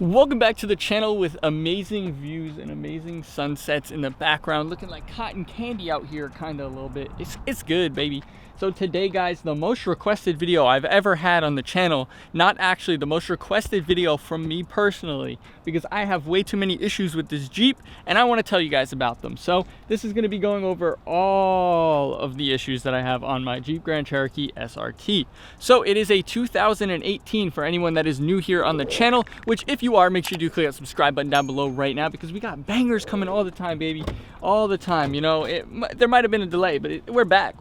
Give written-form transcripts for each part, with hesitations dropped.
Welcome back to the channel with amazing views and amazing sunsets in the background, looking like cotton candy out here kind of a little bit. It's good, baby. So today, guys, the most requested video I've ever had on the channel, not actually the most requested video from me personally, because I have way too many issues with this Jeep and I want to tell you guys about them. So this is going to be going over all of the issues that I have on my Jeep Grand Cherokee SRT. So it is a 2018 for anyone that is new here on the channel, which if you are, make sure you do click that subscribe button down below right now, because we got bangers coming all the time, baby, all the time. You know, there might have been a delay, but we're back.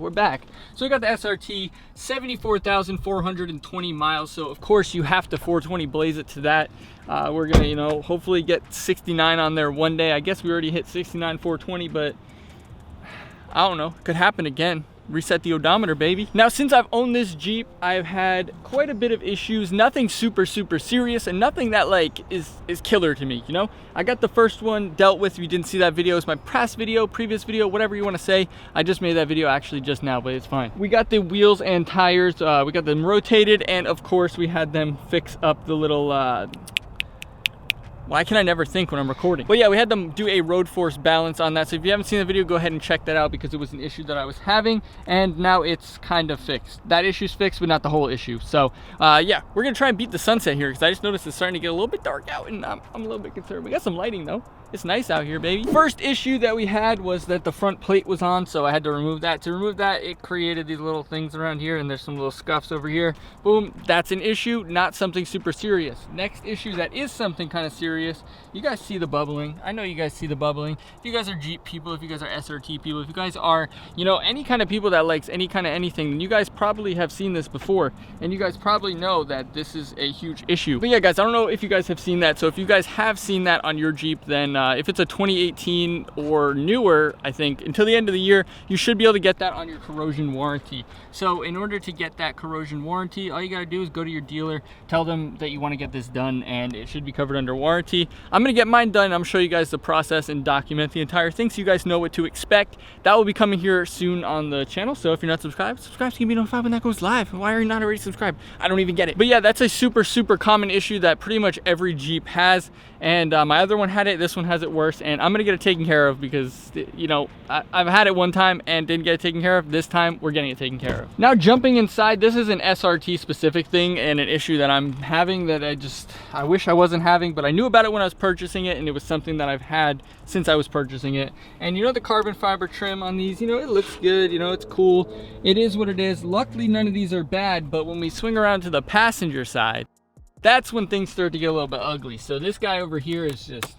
So we got the SRT, 74,420 miles. So of course you have to 420 blaze it to that. We're gonna, you know, hopefully get 69 on there one day. I guess we already hit 69 420, but I don't know, could happen again. Reset the odometer, baby. Now, since I've owned this Jeep, I've had quite a bit of issues. Nothing super serious, and nothing that like is killer to me, you know. I got the first one dealt with. If you didn't see that video, it's my previous video, whatever you want to say. I just made that video actually just now, but it's fine. We got the wheels and tires, we got them rotated, and of course we had them fix up the little why can I never think when I'm recording? But yeah, we had them do a road force balance on that. So if you haven't seen the video, go ahead and check that out, because it was an issue that I was having, and now it's kind of fixed. That issue's fixed, but not the whole issue. So yeah, we're gonna try and beat the sunset here, because I just noticed it's starting to get a little bit dark out, and I'm a little bit concerned. We got some lighting though. It's nice out here, baby. First issue that we had was that the front plate was on, so I had to remove that. To remove that, it created these little things around here, and there's some little scuffs over here. Boom, that's an issue, not something super serious. Next issue that is something kind of serious, you guys see the bubbling. I know you guys see the bubbling. If you guys are Jeep people, if you guys are SRT people, if you guys are, you know, any kind of people that likes any kind of anything, then you guys probably have seen this before, and you guys probably know that this is a huge issue. But yeah, guys, I don't know if you guys have seen that. So if you guys have seen that on your Jeep, then if it's a 2018 or newer, I think until the end of the year, you should be able to get that on your corrosion warranty. So in order to get that corrosion warranty, all you gotta do is go to your dealer, tell them that you want to get this done, and it should be covered under warranty. I'm gonna get mine done. I'm gonna show you guys the process and document the entire thing so you guys know what to expect. That will be coming here soon on the channel. So if you're not subscribed, subscribe so you can be notified when that goes live. Why are you not already subscribed? I don't even get it. But yeah, that's a super common issue that pretty much every Jeep has, and my other one had it, this one has it worse, and I'm gonna get it taken care of, because you know, I've had it one time and didn't get it taken care of. This time we're getting it taken care of. Now, jumping inside, this is an SRT specific thing and an issue that I'm having that I wish I wasn't having, but I knew about it when I was purchasing it, and it was something that I've had since I was purchasing it. And you know, the carbon fiber trim on these, you know, it looks good, you know, it's cool, it is what it is. Luckily none of these are bad, but when we swing around to the passenger side, that's when things start to get a little bit ugly. So this guy over here is just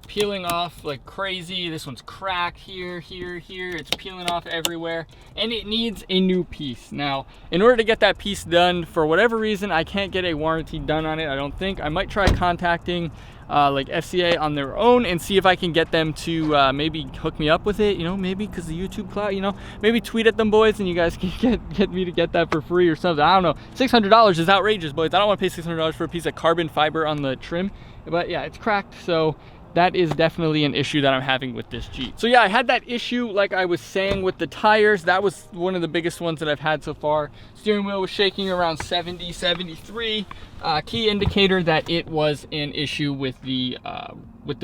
peeling off like crazy. This one's cracked here. It's peeling off everywhere, and it needs a new piece. Now, in order to get that piece done, for whatever reason, I can't get a warranty done on it, I don't think. I might try contacting like FCA on their own and see if I can get them to maybe hook me up with it, you know, maybe because the YouTube clout, you know, maybe tweet at them, boys, and you guys can get me to get that for free or something. I don't know. $600 is outrageous, boys. I don't want to pay $600 for a piece of carbon fiber on the trim, but yeah, it's cracked. So that is definitely an issue that I'm having with this Jeep. So yeah, I had that issue, like I was saying, with the tires. That was one of the biggest ones that I've had so far. Steering wheel was shaking around 70, 73. Key indicator that it was an issue with the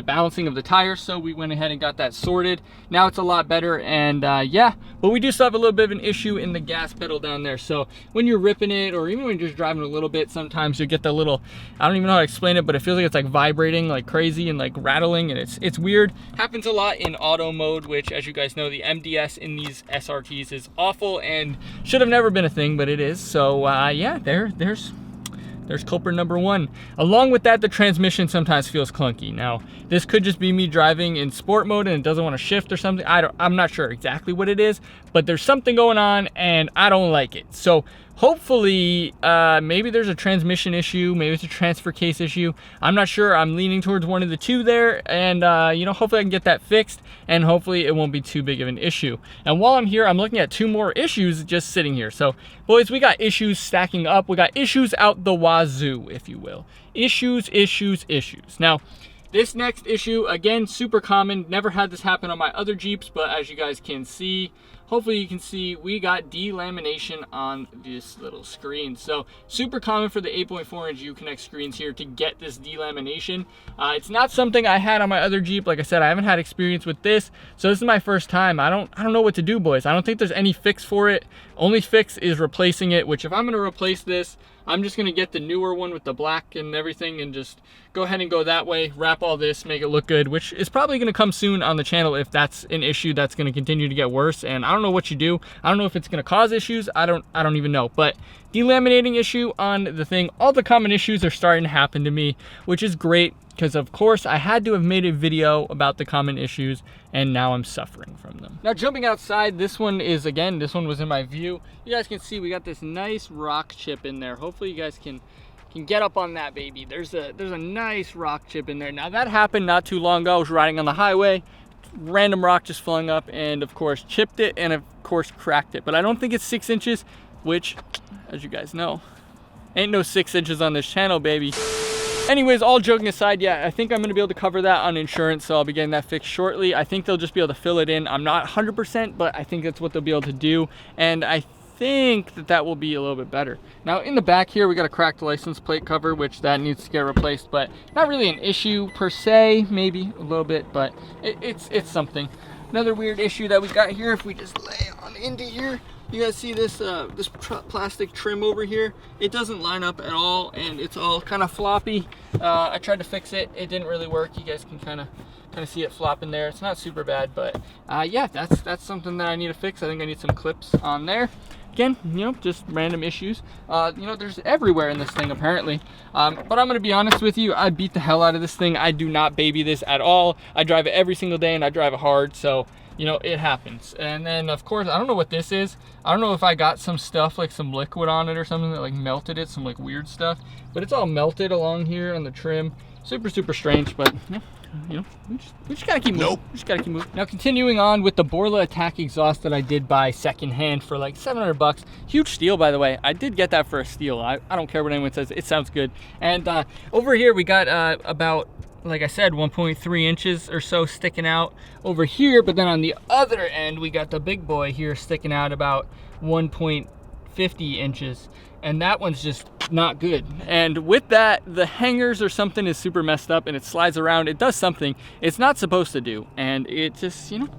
balancing of the tires. So we went ahead and got that sorted. Now it's a lot better, and yeah, but we do still have a little bit of an issue in the gas pedal down there. So when you're ripping it, or even when you're just driving a little bit, sometimes you get the little, I don't even know how to explain it, but it feels like it's like vibrating like crazy and like rattling, and it's weird. Happens a lot in auto mode, which, as you guys know, the MDS in these SRTs is awful and should have never been a thing, but it is. So yeah, there's culprit number one. Along with that, the transmission sometimes feels clunky. Now, this could just be me driving in sport mode and it doesn't want to shift or something. I'm not sure exactly what it is, but there's something going on and I don't like it. So hopefully, maybe there's a transmission issue, maybe it's a transfer case issue. I'm not sure. I'm leaning towards one of the two there, and you know, hopefully I can get that fixed, and hopefully it won't be too big of an issue. And while I'm here, I'm looking at two more issues just sitting here. So boys, we got issues stacking up. We got issues out the wazoo, if you will. Issues. Now, this next issue, again, super common. Never had this happen on my other Jeeps, but as you guys can see, hopefully you can see we got delamination on this little screen. So super common for the 8.4 inch Uconnect screens here to get this delamination. It's not something I had on my other Jeep. Like I said, I haven't had experience with this, so this is my first time. I don't know what to do, boys. I don't think there's any fix for it. Only fix is replacing it, which if I'm gonna replace this, I'm just gonna get the newer one with the black and everything and just go ahead and go that way, wrap all this, make it look good, which is probably gonna come soon on the channel if that's an issue that's gonna continue to get worse. And I don't know what you do. I don't know if it's gonna cause issues. I don't even know. But delaminating issue on the thing, all the common issues are starting to happen to me, which is great because of course I had to have made a video about the common issues and now I'm suffering from them. Now jumping outside, this one was in my view. You guys can see we got this nice rock chip in there. Hopefully you guys can get up on that baby. There's a nice rock chip in there. Now that happened not too long ago. I was riding on the highway, random rock just flung up and of course chipped it and of course cracked it. But I don't think it's 6 inches, which as you guys know, ain't no 6 inches on this channel, baby. Anyways, all joking aside, yeah, I think I'm gonna be able to cover that on insurance, so I'll be getting that fixed shortly. I think they'll just be able to fill it in. I'm not 100%, but I think that's what they'll be able to do. And I think that will be a little bit better. Now in the back here, we got a cracked license plate cover, which that needs to get replaced, but not really an issue per se, maybe a little bit, but it's something. Another weird issue that we got here, if we just lay on into here, you guys see this plastic trim over here? It doesn't line up at all and it's all kind of floppy. I tried to fix it. It didn't really work. You guys can kind of see it flopping there. It's not super bad, but yeah, that's something that I need to fix. I think I need some clips on there. Again, you know, just random issues. You know, there's everywhere in this thing apparently. But I'm gonna be honest with you, I beat the hell out of this thing. I do not baby this at all. I drive it every single day and I drive it hard, so you know, it happens. And then of course, I don't know what this is. I don't know if I got some stuff like some liquid on it or something that like melted it, some like weird stuff, but it's all melted along here on the trim. Super strange, but yeah, you know, we just gotta keep moving. We just gotta keep moving. Now continuing on with the Borla Attack exhaust that I did buy secondhand for like 700 bucks. Huge steal, by the way. I did get that for a steal. I don't care what anyone says, it sounds good. And over here we got about, like I said, 1.3 inches or so sticking out over here, but then on the other end we got the big boy here sticking out about 1.50 inches, and that one's just not good. And with that, the hangers or something is super messed up and it slides around. It does something it's not supposed to do, and it just, you know,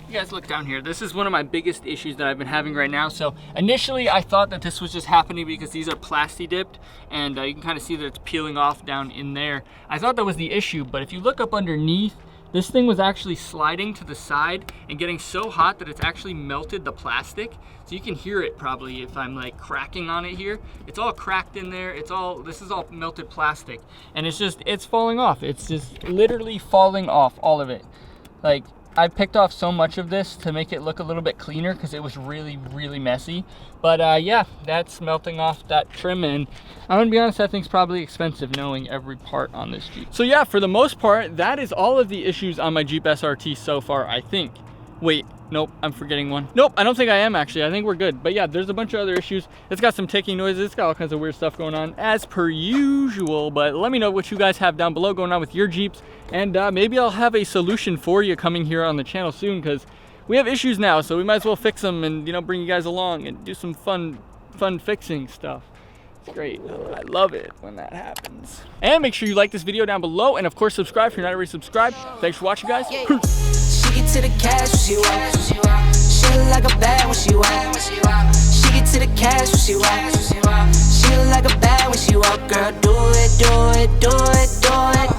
you guys look down here. This is one of my biggest issues that I've been having right now. So initially I thought that this was just happening because these are plasti dipped and you can kind of see that it's peeling off down in there. I thought that was the issue, but if you look up underneath, this thing was actually sliding to the side and getting so hot that it's actually melted the plastic. So you can hear it probably if I'm like cracking on it here. It's all cracked in there. This is all melted plastic and it's falling off. It's just literally falling off, all of it. Like, I picked off so much of this to make it look a little bit cleaner because it was really messy. But yeah, that's melting off that trim, and I'm gonna be honest, that thing's probably expensive knowing every part on this Jeep. So yeah, for the most part, that is all of the issues on my Jeep SRT so far, I think. Wait, nope, I'm forgetting one. Nope, I don't think I am actually. I think we're good. But yeah, there's a bunch of other issues. It's got some ticking noises. It's got all kinds of weird stuff going on as per usual. But let me know what you guys have down below going on with your Jeeps. And maybe I'll have a solution for you coming here on the channel soon, because we have issues now. So we might as well fix them and, you know, bring you guys along and do some fun fixing stuff. It's great. I love it when that happens. And make sure you like this video down below. And of course, subscribe if you're not already subscribed. Thanks for watching, guys. She get to the cash when she walk. She look like a bad when she walk. She get to the cash when she walk. She look like a bad when she walk. Girl, do it, do it, do it, do it.